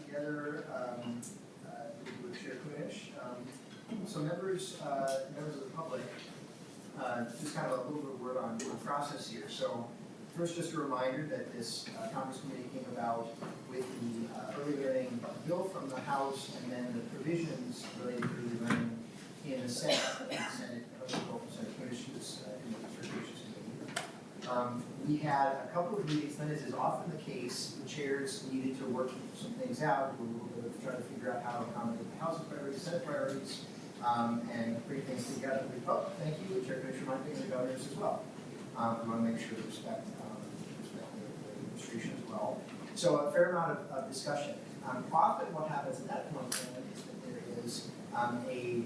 together with Chair Kunesh. So members of the public, just kind of a little bit of word on process here. So first, just a reminder that this Conference Committee came about with the early learning bill from the House, and then the provisions related to early learning in the Senate. The Senate, Senator Kunesh was in the Appropriations Committee. We had a couple of meetings, and as is often the case, the chairs needed to work some things out, a little bit of trying to figure out how to accommodate the House's priorities, Senate priorities, and bring things together. Thank you, Chair Kunesh, reminding the governors as well. We want to make sure to respect the administration as well. So a fair amount of discussion. Often what happens at that point is that there is a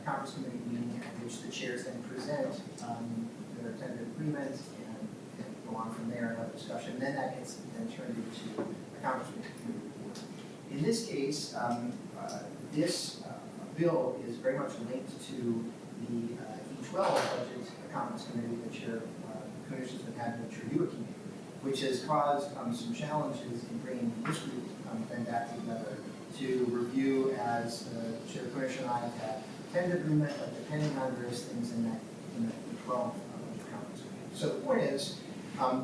conference committee meeting at which the chairs then present their tentative agreement and go on from there and have a discussion. Then that gets then turned into a conference committee report. In this case, this bill is very much linked to the E12 budget conference committee that Chair Kunesh has been having to review a committee, which has caused some challenges in bringing this group then back together to review, as Chair Kunesh and I have had tentative agreement, but depending on various things in that E12 conference committee. So the point is,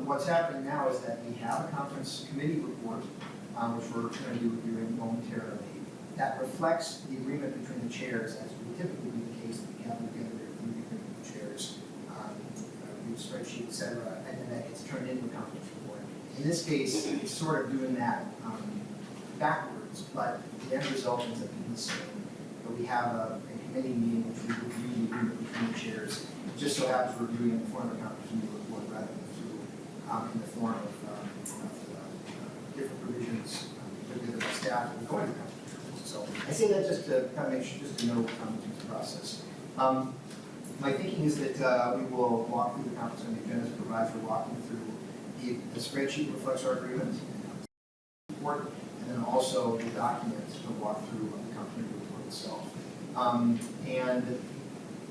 what's happening now is that we have a conference committee report, which we're going to be reviewing momentarily, that reflects the agreement between the chairs, as would typically be the case that we have together with the agreement with the chairs, review spreadsheet, et cetera, and then that gets turned into a conference report. In this case, it's sort of doing that backwards, but the end result ends up being the same. But we have a committee meeting which we review the agreement between the chairs. It just so happens we're reviewing in the form of a conference committee report rather than through in the form of different provisions with the staff and going to the conference report. So I say that just to kind of make sure, just to know the process. My thinking is that we will walk through the conference on the agenda to provide for walking through the spreadsheet reflects our agreement report, and then also the documents to walk through the company report itself. And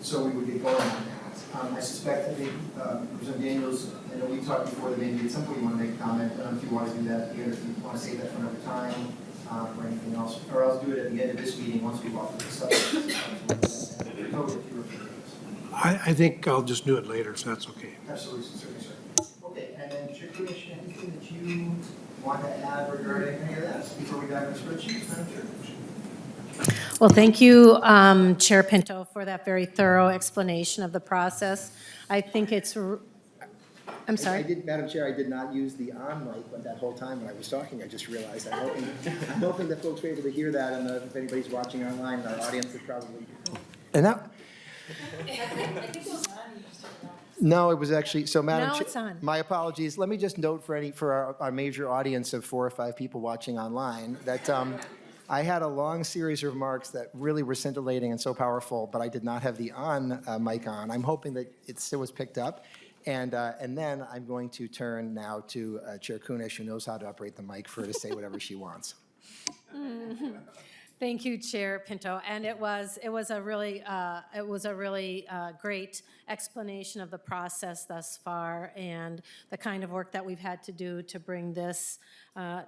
so we would get going on that. I suspect, I think, Representative Daniels, I know we talked before that maybe at some point you want to make a comment. I don't know if you want to do that here, if you want to save that for another time, or anything else, or else do it at the end of this meeting once we walk through the subject. I think I'll just do it later, if that's okay. Absolutely, certainly, sir. Okay, and then Chair Kunesh, anything that you want to add regarding any of that before we dive into the spreadsheet? Madam Chair. Well, thank you, Chair Pinto, for that very thorough explanation of the process. I think it's, I'm sorry? I did, Madam Chair, I did not use the on mic, but that whole time when I was talking, I just realized. I'm hoping that folks were able to hear that, and if anybody's watching online in our audience, it probably. And that. No, it was actually, so Madam Chair, it's on. my apologies. Let me just note for our major audience of 4 or 5 people watching online that I had a long series of remarks that really were scintillating and so powerful, but I did not have the on mic on. I'm hoping that it still was picked up. And then I'm going to turn now to Chair Kunesh, who knows how to operate the mic, for her to say whatever she wants. Thank you, Chair Pinto, and it was a really great explanation of the process thus far and the kind of work that we've had to do to bring this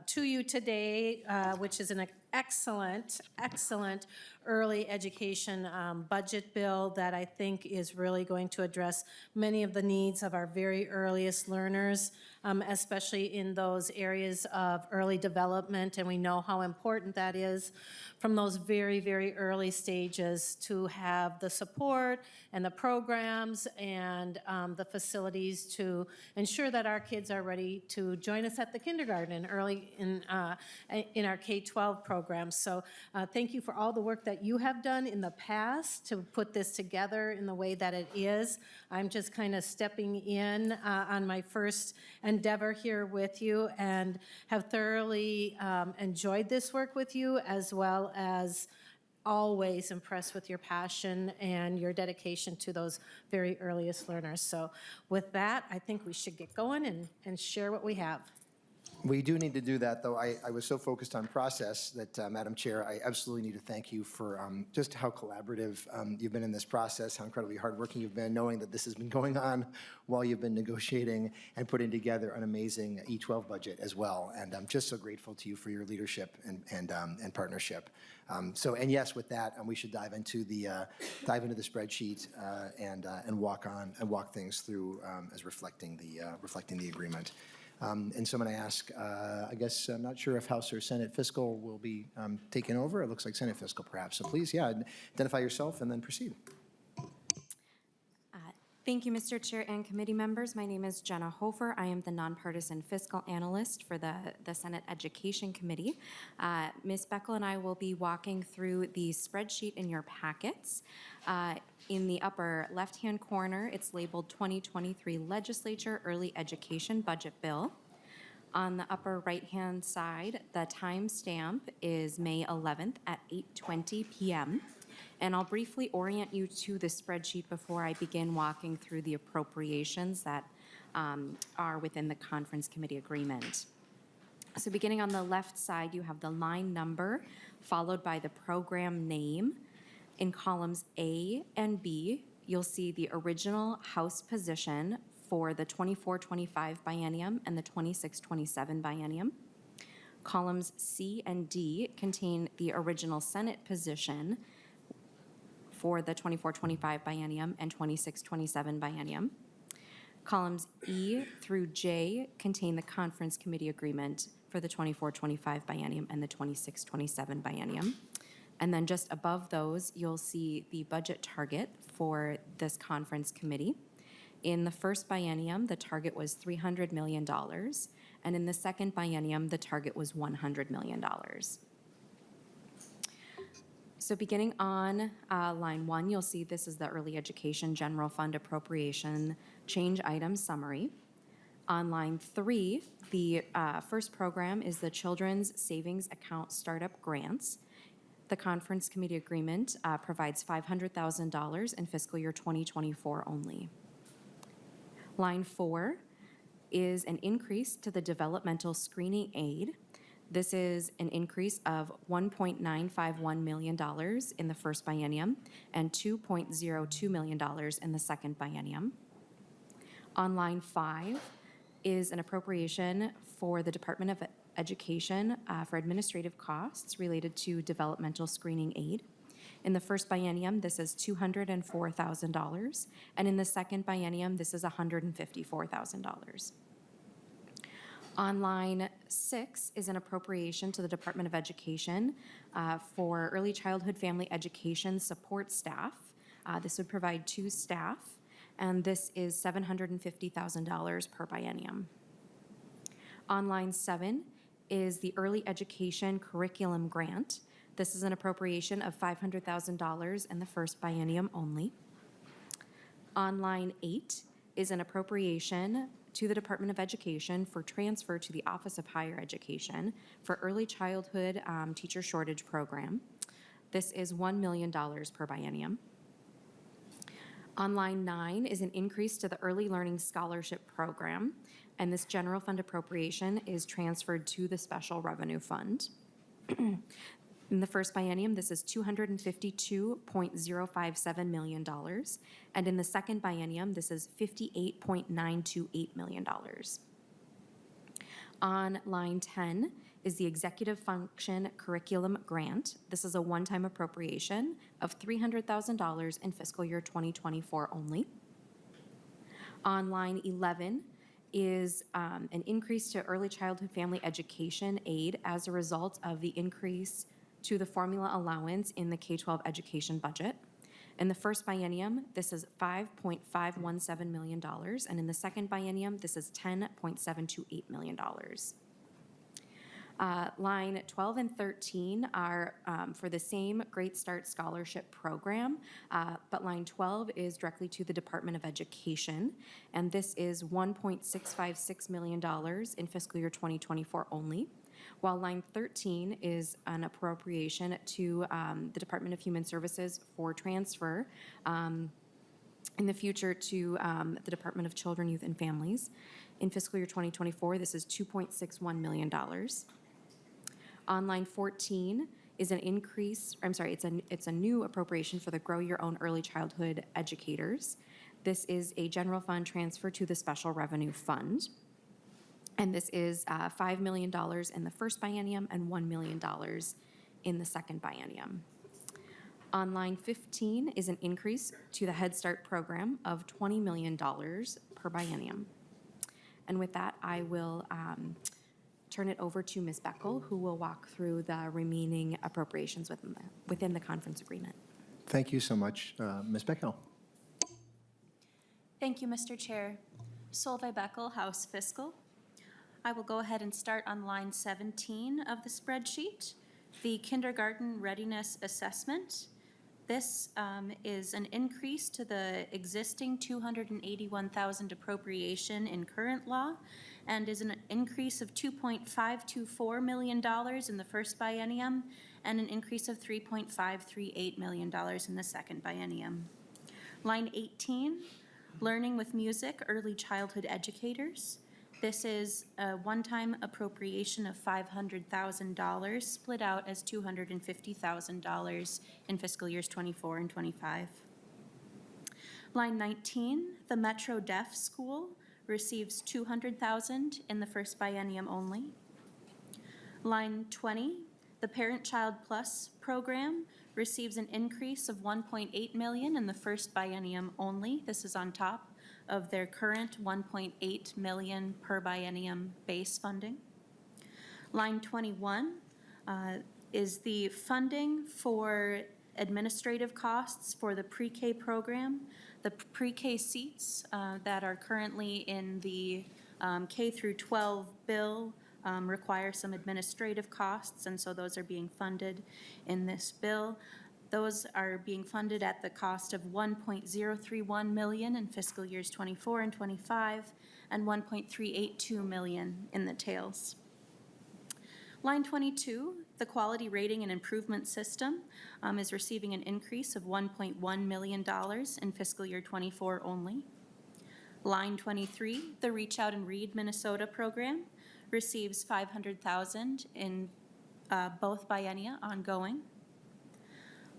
to you today, which is an excellent early education budget bill that I think is really going to address many of the needs of our very earliest learners, especially in those areas of early development, and we know how important that is from those very, very early stages to have the support and the programs and the facilities to ensure that our kids are ready to join us at the kindergarten early in our K-12 programs. So thank you for all the work that you have done in the past to put this together in the way that it is. I'm just kind of stepping in on my first endeavor here with you and have thoroughly enjoyed this work with you, as well as always impressed with your passion and your dedication to those very earliest learners. So with that, I think we should get going and share what we have. We do need to do that, though. I was so focused on process that, Madam Chair, I absolutely need to thank you for just how collaborative you've been in this process, how incredibly hardworking you've been, knowing that this has been going on while you've been negotiating and putting together an amazing E12 budget as well. And I'm just so grateful to you for your leadership and partnership. And yes, with that, we should dive into the spreadsheet and walk things through as reflecting the agreement. And so I'm going to ask, I guess, I'm not sure if House or Senate Fiscal will be taken over. It looks like Senate Fiscal, perhaps. So please, identify yourself and then proceed. Thank you, Mr. Chair and committee members. My name is Jenna Hofer. I am the nonpartisan fiscal analyst for the Senate Education Committee. Ms. Beckel and I will be walking through the spreadsheet in your packets. In the upper left-hand corner, it's labeled 2023 Legislature Early Education Budget Bill. On the upper right-hand side, the timestamp is May 11th at 8:20 p.m. And I'll briefly orient you to the spreadsheet before I begin walking through the appropriations that are within the conference committee agreement. So beginning on the left side, you have the line number followed by the program name. In columns A and B, you'll see the original House position for the 24-25 biennium and the 26-27 biennium. Columns C and D contain the original Senate position for the 24-25 biennium and 26-27 biennium. Columns E through J contain the conference committee agreement for the 24-25 biennium and the 26-27 biennium. And then just above those, you'll see the budget target for this conference committee. In the first biennium, the target was $300 million. And in the second biennium, the target was $100 million. So beginning on line 1, you'll see this is the Early Education General Fund Appropriation Change Item Summary. On line 3, the first program is the Children's Savings Account Startup Grants. The conference committee agreement provides $500,000 in fiscal year 2024 only. Line 4 is an increase to the developmental screening aid. This is an increase of $1.951 million in the first biennium and $2.02 million in the second biennium. On line 5 is an appropriation for the Department of Education for administrative costs related to developmental screening aid. In the first biennium, this is $204,000, and in the second biennium, this is $154,000. On line 6 is an appropriation to the Department of Education for early childhood family education support staff. This would provide 2 staff, and this is $750,000 per biennium. On line 7 is the Early Education Curriculum Grant. This is an appropriation of $500,000 in the first biennium only. On line 8 is an appropriation to the Department of Education for transfer to the Office of Higher Education for Early Childhood Teacher Shortage Program. This is $1 million per biennium. On line 9 is an increase to the Early Learning Scholarship Program, and this general fund appropriation is transferred to the Special Revenue Fund. In the first biennium, this is $252.057 million, and in the second biennium, this is $58.928 million. On line 10 is the Executive Function Curriculum Grant. This is a one-time appropriation of $300,000 in fiscal year 2024 only. On line 11 is an increase to early childhood family education aid as a result of the increase to the formula allowance in the K-12 education budget. In the first biennium, this is $5.517 million, and in the second biennium, this is $10.728 million. Line 12 and 13 are for the same Great Start Scholarship Program, but line 12 is directly to the Department of Education, and this is $1.656 million in fiscal year 2024 only, while line 13 is an appropriation to the Department of Human Services for transfer in the future to the Department of Children, Youth, and Families. In fiscal year 2024, this is $2.61 million. On line 14 is an increase, it's a new appropriation for the Grow Your Own Early Childhood Educators. This is a general fund transfer to the Special Revenue Fund. And this is $5 million in the first biennium and $1 million in the second biennium. On line 15 is an increase to the Head Start program of $20 million per biennium. And with that, I will turn it over to Ms. Beckel, who will walk through the remaining appropriations within the conference agreement. Thank you so much, Ms. Beckel. Thank you, Mr. Chair. Solveig Beckel, House Fiscal. I will go ahead and start on line 17 of the spreadsheet, the kindergarten readiness assessment. This is an increase to the existing $281,000 appropriation in current law and is an increase of $2.524 million in the first biennium and an increase of $3.538 million in the second biennium. Line 18, Learning with Music Early Childhood Educators. This is a one-time appropriation of $500,000 split out as $250,000 in fiscal years 24 and 25. Line 19, the Metro Deaf School receives $200,000 in the first biennium only. Line 20, the Parent Child Plus program receives an increase of $1.8 million in the first biennium only. This is on top of their current $1.8 million per biennium base funding. Line 21 is the funding for administrative costs for the pre-K program. The pre-K seats that are currently in the K through 12 bill require some administrative costs, and so those are being funded in this bill. Those are being funded at the cost of $1.031 million in fiscal years 24 and 25, and $1.382 million in the tails. Line 22, the Quality Rating and Improvement System is receiving an increase of $1.1 million in fiscal year 24 only. Line 23, the Reach Out and Read Minnesota program receives $500,000 in both biennia ongoing.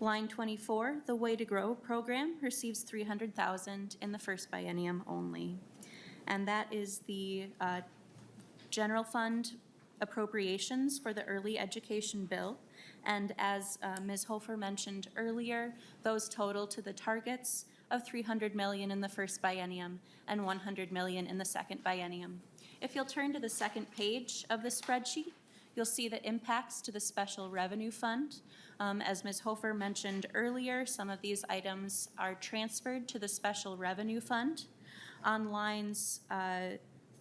Line 24, the Way to Grow program receives $300,000 in the first biennium only. And that is the general fund appropriations for the early education bill. And as Ms. Hofer mentioned earlier, those total to the targets of $300 million in the first biennium and $100 million in the second biennium. If you'll turn to the second page of the spreadsheet, you'll see the impacts to the Special Revenue Fund. As Ms. Hofer mentioned earlier, some of these items are transferred to the Special Revenue Fund. On lines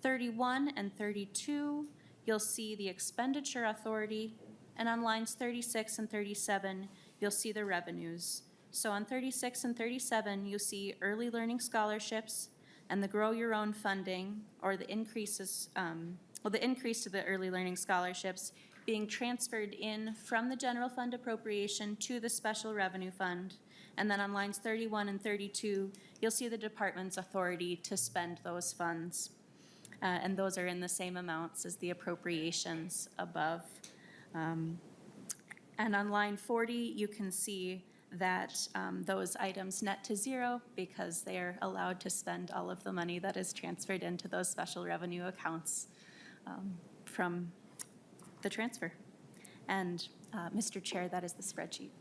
31 and 32, you'll see the expenditure authority, and on lines 36 and 37, you'll see the revenues. So on 36 and 37, you'll see early learning scholarships and the Grow Your Own funding, or the increases, the increase to the early learning scholarships being transferred in from the general fund appropriation to the Special Revenue Fund. And then on lines 31 and 32, you'll see the department's authority to spend those funds. And those are in the same amounts as the appropriations above. And on line 40, you can see that those items net to zero because they are allowed to spend all of the money that is transferred into those special revenue accounts from the transfer. And Mr. Chair, that is the spreadsheet.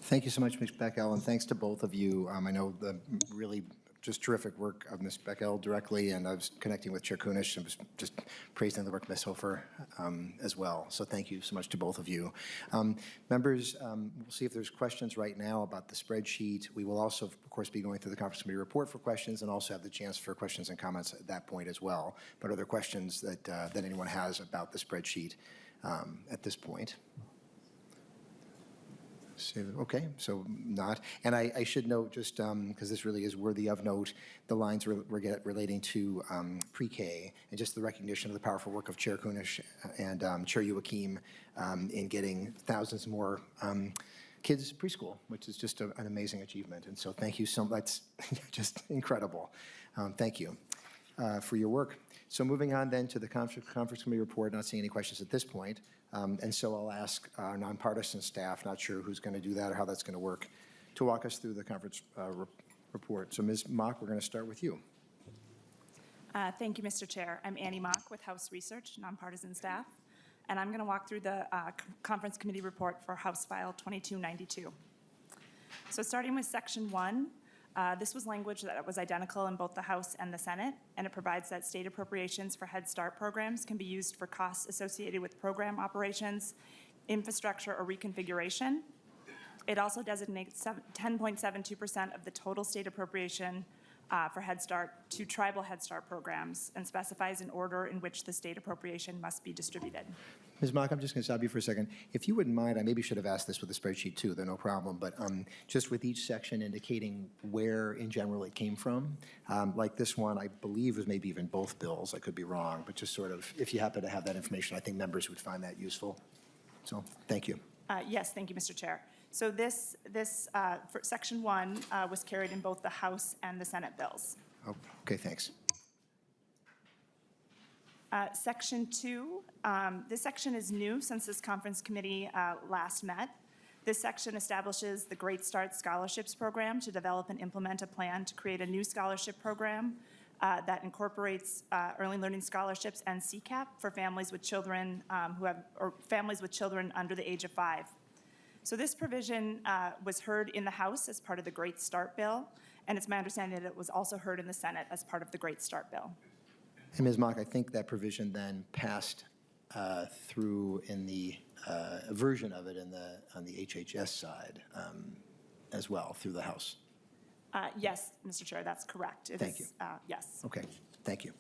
Thank you so much, Ms. Beckel, and thanks to both of you. I know the really just terrific work of Ms. Beckel directly, and I was connecting with Chair Kunesh and was just praising the work of Ms. Hofer as well. So thank you so much to both of you. Members, we'll see if there's questions right now about the spreadsheet. We will also, of course, be going through the conference committee report for questions and also have the chance for questions and comments at that point as well. But are there questions that, that anyone has about the spreadsheet at this point? Okay, so not. And I should note, just because this really is worthy of note, the lines relating to pre-K and just the recognition of the powerful work of Chair Kunesh and Chair Joachim in getting thousands more kids preschool, which is just an amazing achievement. And so thank you so much. That's just incredible. Thank you for your work. So moving on then to the conference committee report, not seeing any questions at this point. And so I'll ask our nonpartisan staff, not sure who's going to do that or how that's going to work, to walk us through the conference report. So Ms. Mock, we're going to start with you. Thank you, Mr. Chair. I'm Annie Mock with House Research, nonpartisan staff, and I'm going to walk through the Conference Committee report for House File 2292. So starting with Section 1, this was language that was identical in both the House and the Senate, and it provides that state appropriations for Head Start programs can be used for costs associated with program operations, infrastructure, or reconfiguration. It also designates 10.72% of the total state appropriation for Head Start to tribal Head Start programs and specifies an order in which the state appropriation must be distributed. Ms. Mock, I'm just going to stop you for a second. If you wouldn't mind, I maybe should have asked this with the spreadsheet too, though no problem, but just with each section indicating where in general it came from. Like this one, I believe was maybe even both bills. I could be wrong, but just sort of, if you happen to have that information, I think members would find that useful. So thank you. Yes, thank you, Mr. Chair. So this for Section 1 was carried in both the House and the Senate bills. Oh, okay, thanks. Section 2, this section is new since this conference committee last met. This section establishes the Great Start Scholarships Program to develop and implement a plan to create a new scholarship program that incorporates early learning scholarships and CCAP for families with children families with children under the age of 5. So this provision was heard in the House as part of the Great Start Bill, and it's my understanding that it was also heard in the Senate as part of the Great Start Bill. And Ms. Mock, I think that provision then passed through in the version of it on the HHS side as well through the House. Yes, Mr. Chair, that's correct. Thank you. Yes. Okay, thank you.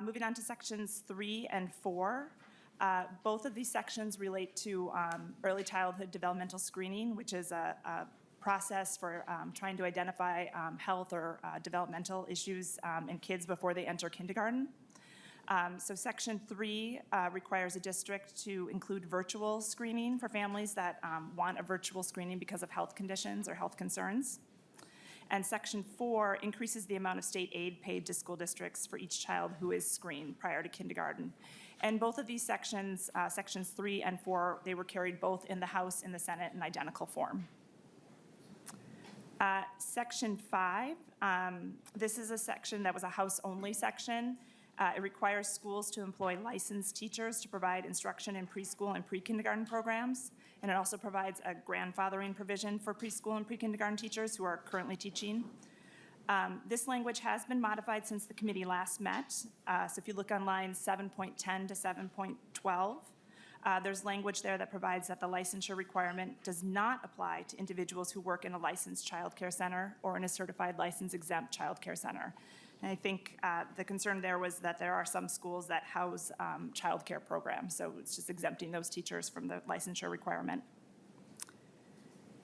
Moving on to sections 3 and 4. Both of these sections relate to early childhood developmental screening, which is a process for trying to identify health or developmental issues in kids before they enter kindergarten. So Section 3 requires a district to include virtual screening for families that want a virtual screening because of health conditions or health concerns. And Section 4 increases the amount of state aid paid to school districts for each child who is screened prior to kindergarten. And both of these sections, Sections 3 and 4, they were carried both in the House and the Senate in identical form. Section 5, this is a section that was a House-only section. It requires schools to employ licensed teachers to provide instruction in preschool and pre-kindergarten programs, and it also provides a grandfathering provision for preschool and pre-kindergarten teachers who are currently teaching. This language has been modified since the committee last met. So if you look on lines 7.10 to 7.12, there's language there that provides that the licensure requirement does not apply to individuals who work in a licensed child care center or in a certified license-exempt child care center. And I think the concern there was that there are some schools that house child care programs, so it's just exempting those teachers from the licensure requirement.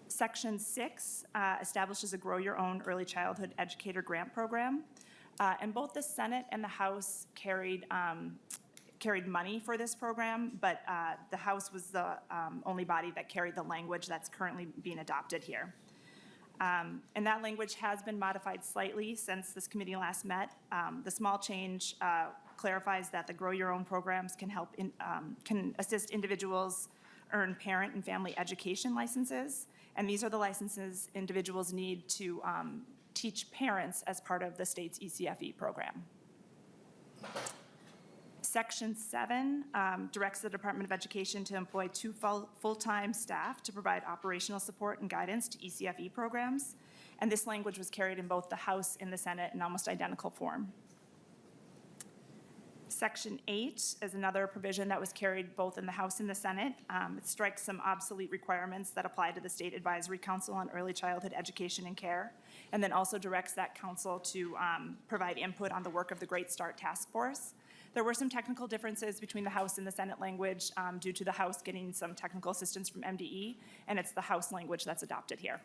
Section 6 establishes a Grow Your Own Early Childhood Educator Grant Program. And both the Senate and the House carried money for this program, but the House was the only body that carried the language that's currently being adopted here. And that language has been modified slightly since this committee last met. The small change clarifies that the Grow Your Own programs can assist individuals earn parent and family education licenses, and these are the licenses individuals need to teach parents as part of the state's ECFE program. Section 7 directs the Department of Education to employ 2 full-time staff to provide operational support and guidance to ECFE programs. And this language was carried in both the House and the Senate in almost identical form. Section 8 is another provision that was carried both in the House and the Senate. It strikes some obsolete requirements that apply to the State Advisory Council on Early Childhood Education and Care, and then also directs that council to provide input on the work of the Great Start Task Force. There were some technical differences between the House and the Senate language due to the House getting some technical assistance from MDE, and it's the House language that's adopted here.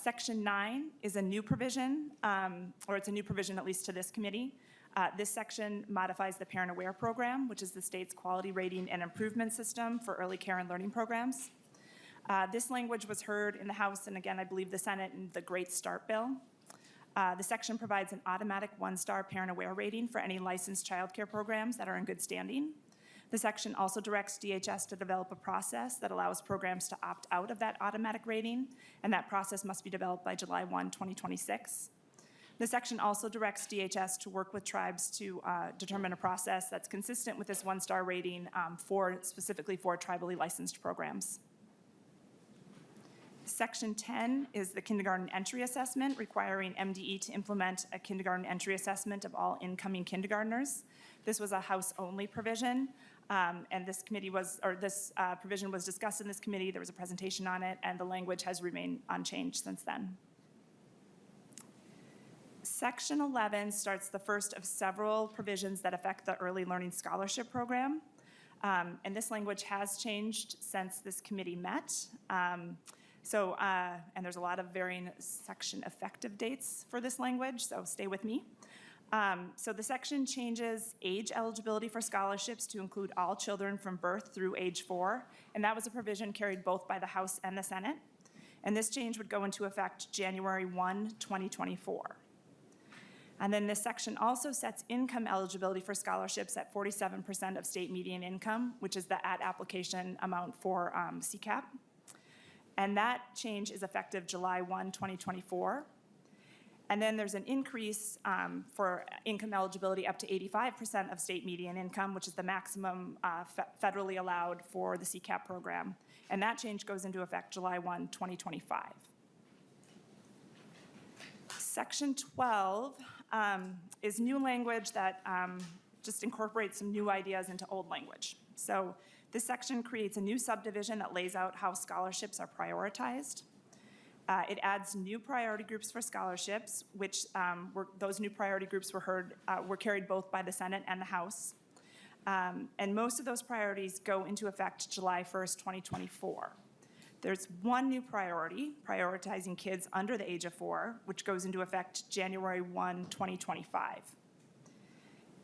Section 9 is a new provision, or it's a new provision at least to this committee. This section modifies the Parent Aware Program, which is the state's quality rating and improvement system for early care and learning programs. This language was heard in the House and again, I believe the Senate in the Great Start Bill. The section provides an automatic one-star parent-aware rating for any licensed childcare programs that are in good standing. The section also directs DHS to develop a process that allows programs to opt out of that automatic rating, and that process must be developed by July 1, 2026. The section also directs DHS to work with tribes to determine a process that's consistent with this one-star rating specifically for tribally licensed programs. Section 10 is the kindergarten entry assessment, requiring MDE to implement a kindergarten entry assessment of all incoming kindergartners. This was a House-only provision, and this provision was discussed in this committee. There was a presentation on it, and the language has remained unchanged since then. Section 11 starts the first of several provisions that affect the Early Learning Scholarship Program, and this language has changed since this committee met. And there's a lot of varying section effective dates for this language, so stay with me. So the section changes age eligibility for scholarships to include all children from birth through age 4, and that was a provision carried both by the House and the Senate. And this change would go into effect January 1, 2024. And then this section also sets income eligibility for scholarships at 47% of state median income, which is the at-application amount for CCAP. And that change is effective July 1, 2024. And then there's an increase for income eligibility up to 85% of state median income, which is the maximum federally allowed for the CCAP program. And that change goes into effect July 1, 2025. Section 12 is new language that just incorporates some new ideas into old language. So this section creates a new subdivision that lays out how scholarships are prioritized. It adds new priority groups for scholarships, which those new priority groups were carried both by the Senate and the House. And most of those priorities go into effect July 1st, 2024. There's one new priority, prioritizing kids under the age of 4, which goes into effect January 1, 2025.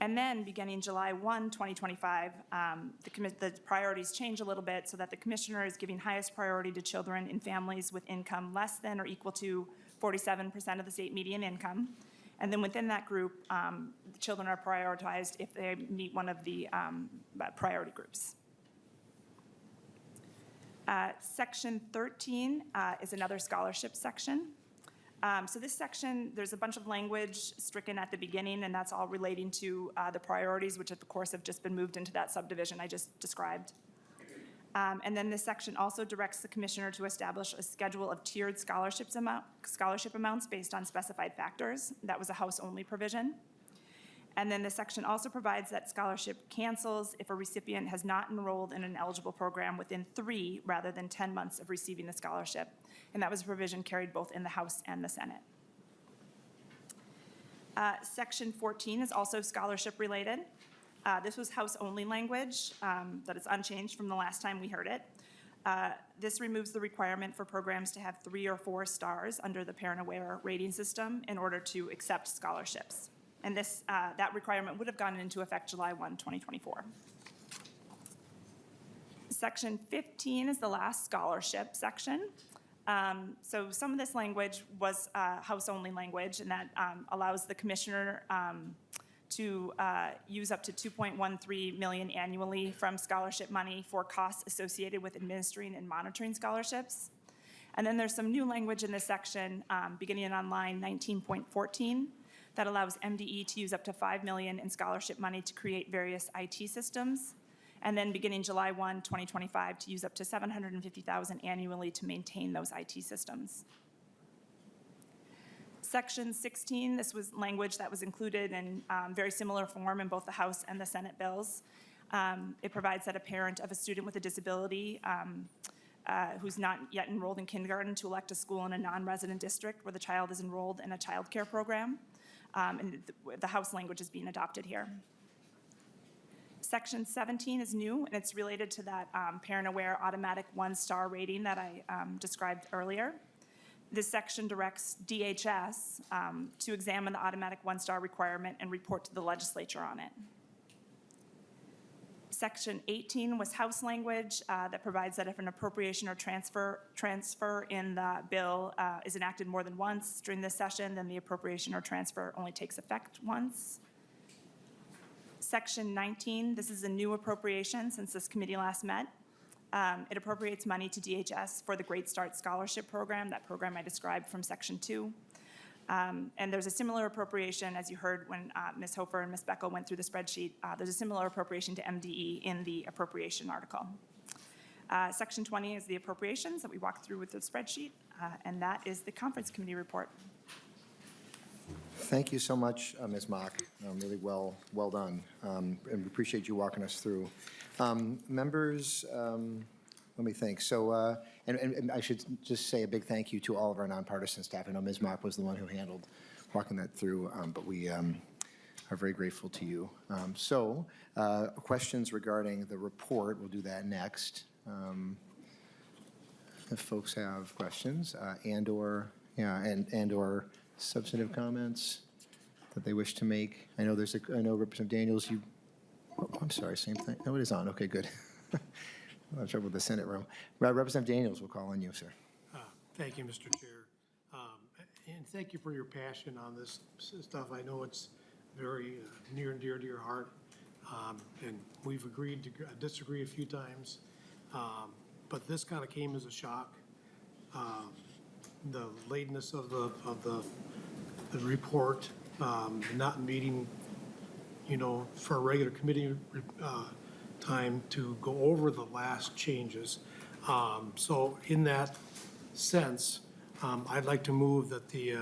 And then beginning July 1, 2025, the priorities change a little bit so that the commissioner is giving highest priority to children in families with income less than or equal to 47% of the state median income. And then within that group, the children are prioritized if they meet one of the priority groups. Section 13 is another scholarship section. So this section, there's a bunch of language stricken at the beginning, and that's all relating to the priorities, which of course have just been moved into that subdivision I just described. And then this section also directs the commissioner to establish a schedule of tiered scholarship amounts based on specified factors. That was a House-only provision. And then the section also provides that scholarship cancels if a recipient has not enrolled in an eligible program within 3 rather than 10 months of receiving the scholarship. And that was a provision carried both in the House and the Senate. Section 14 is also scholarship related. This was House-only language that is unchanged from the last time we heard it. This removes the requirement for programs to have 3 or 4 stars under the parent-aware rating system in order to accept scholarships. And that requirement would have gone into effect July 1, 2024. Section 15 is the last scholarship section. So some of this language was House-only language, and that allows the commissioner to use up to $2.13 million annually from scholarship money for costs associated with administering and monitoring scholarships. And then there's some new language in this section, beginning on line 19.14, that allows MDE to use up to $5 million in scholarship money to create various IT systems. And then beginning July 1, 2025, to use up to $750,000 annually to maintain those IT systems. Section 16, this was language that was included in very similar form in both the House and the Senate bills. It provides that a parent of a student with a disability who's not yet enrolled in kindergarten to elect a school in a non-resident district where the child is enrolled in a child care program. And the House language is being adopted here. Section 17 is new, and it's related to that parent-aware automatic one-star rating that I described earlier. This section directs DHS to examine the automatic one-star requirement and report to the legislature on it. Section 18 was House language that provides that if an appropriation or transfer in the bill is enacted more than once during this session, then the appropriation or transfer only takes effect once. Section 19, this is a new appropriation since this committee last met. It appropriates money to DHS for the Great Start Scholarship Program, that program I described from Section 2. And there's a similar appropriation, as you heard when Ms. Hofer and Ms. Beckel went through the spreadsheet, there's a similar appropriation to MDE in the appropriation article. Section 20 is the appropriations that we walked through with the spreadsheet, and that is the conference committee report. Thank you so much, Ms. Mock. Really well done, and we appreciate you walking us through. Members, let me think. So, and I should just say a big thank you to all of our nonpartisan staff. I know Ms. Mock was the one who handled walking that through, but we are very grateful to you. So, questions regarding the report, we'll do that next. If folks have questions and/or substantive comments that they wish to make. I know I know Representative Daniels, I'm sorry, same thing. No, it is on. Okay, good. I'm having trouble with the Senate room. Representative Daniels, we'll call on you, sir. Thank you, Mr. Chair. And thank you for your passion on this stuff. I know it's very near and dear to your heart. And we've agreed to disagree a few times. But this kind of came as a shock. The lateness of the report, not meeting, for a regular committee time to go over the last changes. So in that sense, I'd like to move that the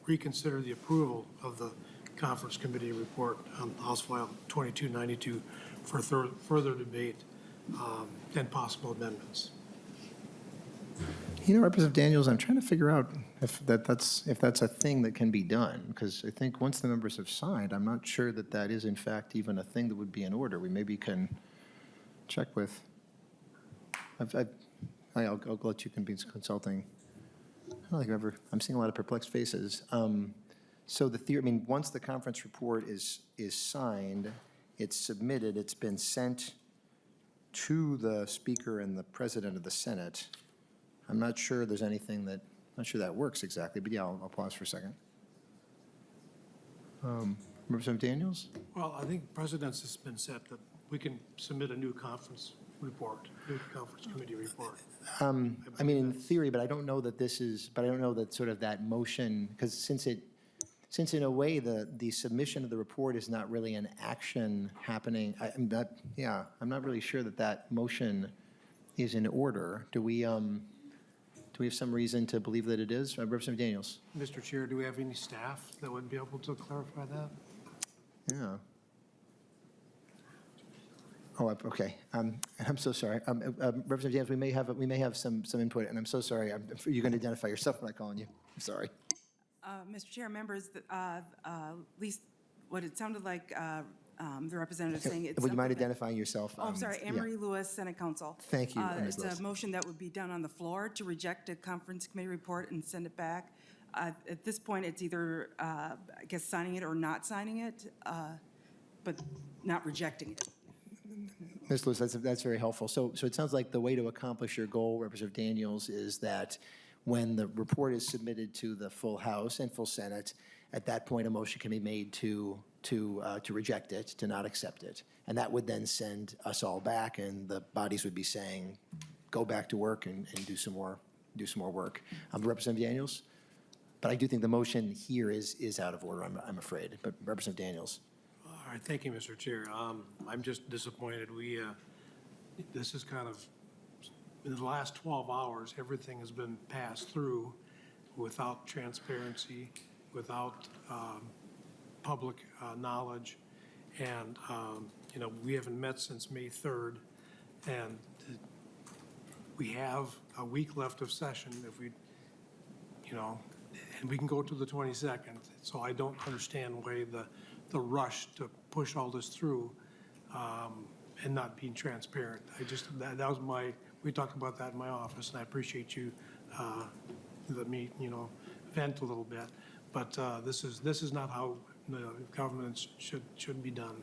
reconsider the approval of the conference committee report on House File 2292 for further debate and possible amendments. Representative Daniels, I'm trying to figure out if that's a thing that can be done, because I think once the members have signed, I'm not sure that is in fact even a thing that would be in order. We maybe can check with. I'll let you be consulting. I'm seeing a lot of perplexed faces. So the theory, once the conference report is signed, it's submitted, it's been sent to the Speaker and the President of the Senate. I'm not sure there's anything not sure that works exactly, but yeah, I'll pause for a second. Representative Daniels? Well, I think precedence has been set that we can submit a new conference committee report. In theory, but I don't know that sort of that motion, because since in a way the submission of the report is not really an action happening, I'm not really sure that motion is in order. Do we have some reason to believe that it is? Representative Daniels. Mr. Chair, do we have any staff that would be able to clarify that? Yeah. Oh, okay. I'm so sorry. Representative Daniels, we may have some input, and I'm so sorry. You're going to identify yourself when I call on you. I'm sorry. Mr. Chair, members, at least what it sounded like the representative saying. It's would you mind identifying yourself? I'm sorry, Anne-Marie Lewis, Senate Counsel. Thank you, Ms. It's Lewis. a motion that would be done on the floor to reject a conference committee report and send it back. At this point, it's either, I guess, signing it or not signing it, but not rejecting it. Ms. Lewis, that's very helpful. So it sounds like the way to accomplish your goal, Representative Daniels, is that when the report is submitted to the full House and full Senate, at that point, a motion can be made to reject it, to not accept it. And that would then send us all back, and the bodies would be saying, go back to work and do some more work. Representative Daniels? But I do think the motion here is out of order, I'm afraid. But Representative Daniels? All right, thank you, Mr. Chair. I'm just disappointed. This is kind of, in the last 12 hours, everything has been passed through without transparency, without public knowledge, and we haven't met since May 3rd, and we have a week left of session if we, and we can go to the 22nd. So I don't understand why the rush to push all this through and not being transparent. That was we talked about that in my office, and I appreciate you let me vent a little bit. But this is not how the governance should be done.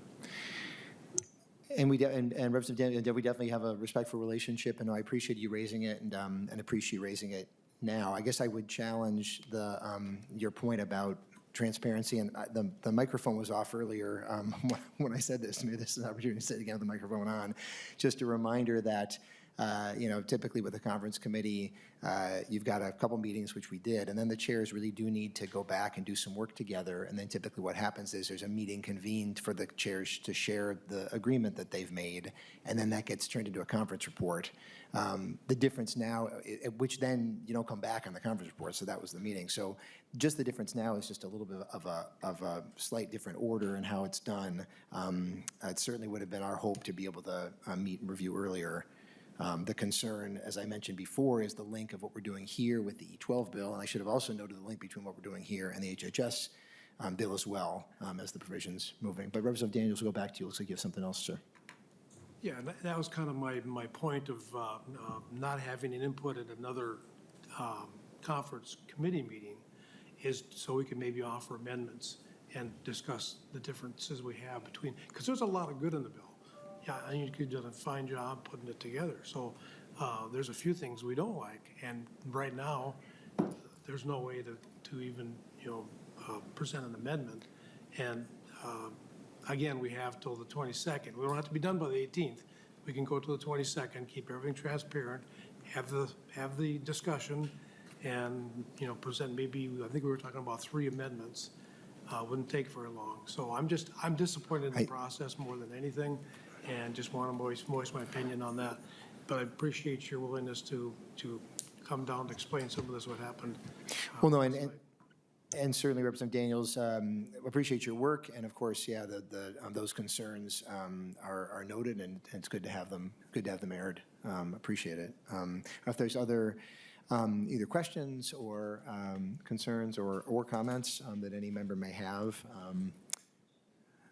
And Representative Daniel, we definitely have a respectful relationship, and I appreciate you raising it and appreciate raising it now. I guess I would challenge your point about transparency, and the microphone was off earlier when I said this. Maybe this is an opportunity to say it again with the microphone on. Just a reminder that typically with the conference committee, you've got a couple meetings, which we did, and then the chairs really do need to go back and do some work together, and then typically what happens is there's a meeting convened for the chairs to share the agreement that they've made, and then that gets turned into a conference report. The difference now, which then you don't come back on the conference report, so that was the meeting. So just the difference now is just a little bit of a slight different order in how it's done. It certainly would have been our hope to be able to meet and review earlier. The concern, as I mentioned before, is the link of what we're doing here with the E12 bill, and I should have also noted the link between what we're doing here and the HHS bill as well, as the provisions moving. But Representative Daniels, we'll go back to you. Looks like you have something else, sir. Yeah, that was kind of my point of not having an input at another conference committee meeting, is so we can maybe offer amendments and discuss the differences we have between, because there's a lot of good in the bill. Yeah, I think you did a fine job putting it together. So there's a few things we don't like, and right now there's no way to even present an amendment. And again, we have till the 22nd. We don't have to be done by the 18th. We can go to the 22nd, keep everything transparent, have the discussion, and present maybe, I think we were talking about 3 amendments. Wouldn't take very long. So I'm disappointed in the process more than anything, and just want to voice my opinion on that. But I appreciate your willingness to come down to explain some of this, what happened. Well, no, and certainly Representative Daniels, appreciate your work, and of course, yeah, those concerns are noted, and it's good to have them aired. Appreciate it. If there's other either questions or concerns or comments that any member may have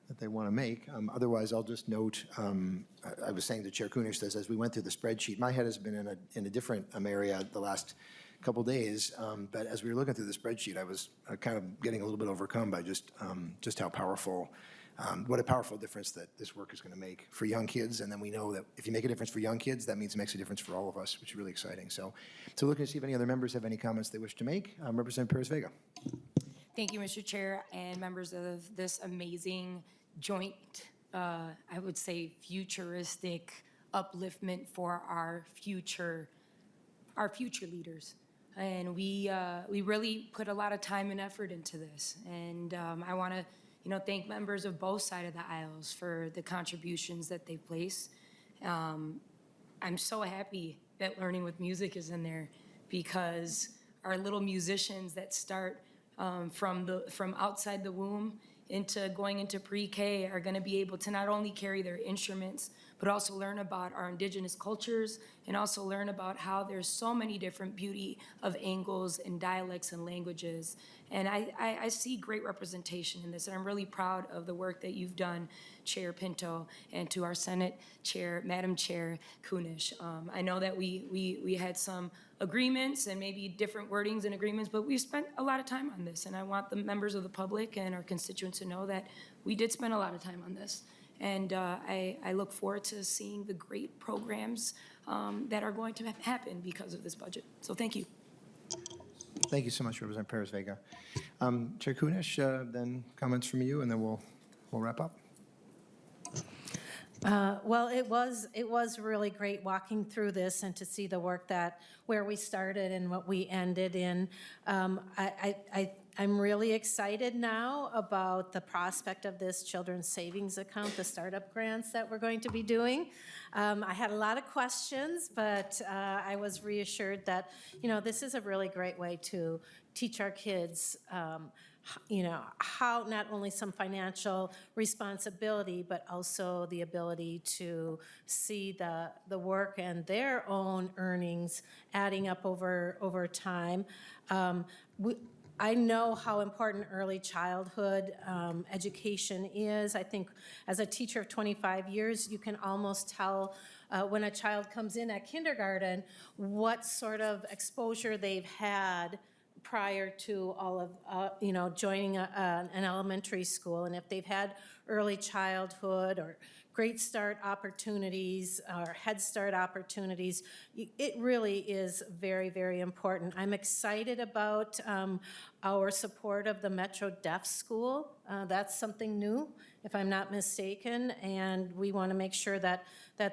that they want to make. Otherwise, I'll just note, I was saying to Chair Kunesh this as we went through the spreadsheet, my head has been in a different area the last couple days, but as we were looking through the spreadsheet, I was kind of getting a little bit overcome by just how powerful, what a powerful difference that this work is going to make for young kids. And then we know that if you make a difference for young kids, that means it makes a difference for all of us, which is really exciting. So looking to see if any other members have any comments they wish to make. Representative Perez-Vega. Thank you, Mr. Chair, and members of this amazing joint, I would say, futuristic upliftment for our future leaders. And we really put a lot of time and effort into this. And I want to, thank members of both sides of the aisles for the contributions that they place. I'm so happy that Learning with Music is in there, because our little musicians that start from outside the womb going into pre-K are going to be able to not only carry their instruments, but also learn about our indigenous cultures, and also learn about how there's so many different beauty of angles and dialects and languages. And I see great representation in this, and I'm really proud of the work that you've done, Chair Pinto, and to our Senate Chair, Madam Chair Kunesh. I know that we had some agreements and maybe different wordings and agreements, but we've spent a lot of time on this, and I want the members of the public and our constituents to know that we did spend a lot of time on this. And I look forward to seeing the great programs that are going to happen because of this budget. So thank you. Thank you so much, Representative Perez-Vega. Chair Kunesh, then comments from you, and then we'll wrap up. Well, it was really great walking through this and to see the work where we started and what we ended in. I'm really excited now about the prospect of this children's savings account, the startup grants that we're going to be doing. I had a lot of questions, but I was reassured that, this is a really great way to teach our kids how not only some financial responsibility, but also the ability to see the work and their own earnings adding up over time. I know how important early childhood education is. I think as a teacher of 25 years, you can almost tell when a child comes in at kindergarten what sort of exposure they've had prior to all of, joining an elementary school. And if they've had early childhood or Great Start opportunities or Head Start opportunities. It really is very, very important. I'm excited about our support of the Metro Deaf School. That's something new, if I'm not mistaken, and we want to make sure that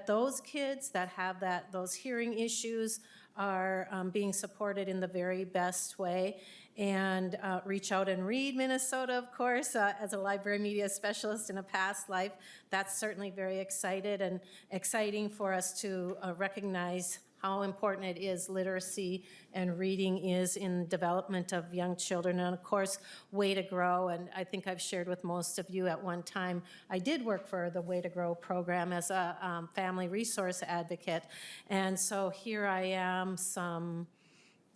those kids that have those hearing issues are being supported in the very best way. And Reach Out and Read Minnesota, of course, as a library media specialist in a past life, that's certainly very exciting for us to recognize how important it is literacy and reading is in development of young children. And of course, Way to Grow, and I think I've shared with most of you at one time, I did work for the Way to Grow program as a family resource advocate. And so here I am, some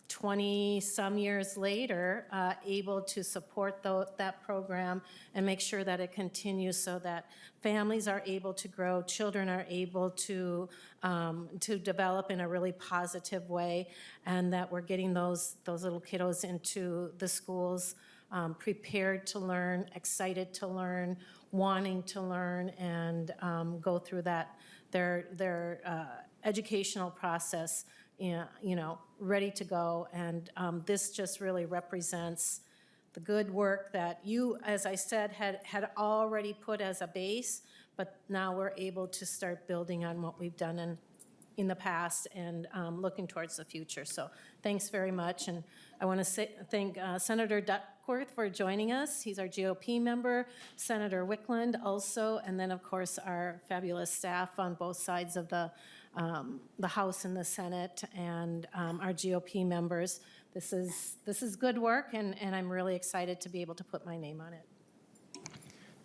20-some years later, able to support that program and make sure that it continues so that families are able to grow, children are able to develop in a really positive way, and that we're getting those little kiddos into the schools prepared to learn, excited to learn, wanting to learn, and go through their educational process, ready to go. And this just really represents the good work that you, as I said, had already put as a base, but now we're able to start building on what we've done in the past and looking towards the future. So thanks very much. And I want to thank Senator Duckworth for joining us. He's our GOP member, Senator Wickland also, and then of course our fabulous staff on both sides of the House and the Senate, and our GOP members. This is good work, and I'm really excited to be able to put my name on it.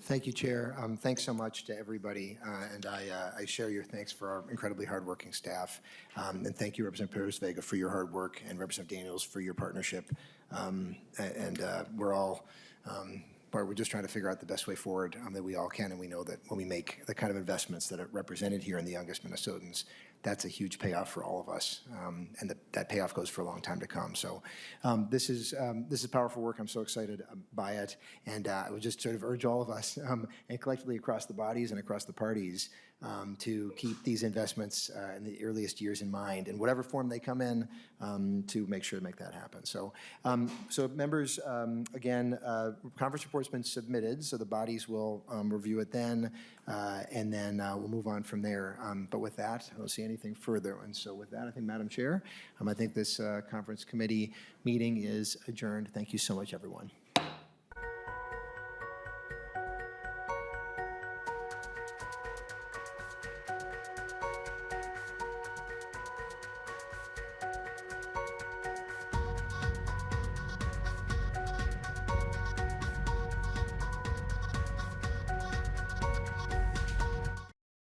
Thank you, Chair. Thanks so much to everybody, and I share your thanks for our incredibly hardworking staff. And thank you, Representative Perez-Vega, for your hard work, and Representative Daniels for your partnership. We're just trying to figure out the best way forward that we all can, and we know that when we make the kind of investments that are represented here in the youngest Minnesotans, that's a huge payoff for all of us, and that payoff goes for a long time to come. So this is powerful work. I'm so excited by it, and I would just sort of urge all of us, and collectively across the bodies and across the parties, to keep these investments in the earliest years in mind, in whatever form they come in, to make sure to make that happen. So, members, again, conference report's been submitted, so the bodies will review it then, and then we'll move on from there. But with that, I don't see anything further. And so with that, I think, Madam Chair, I think this conference committee meeting is adjourned. Thank you so much, everyone.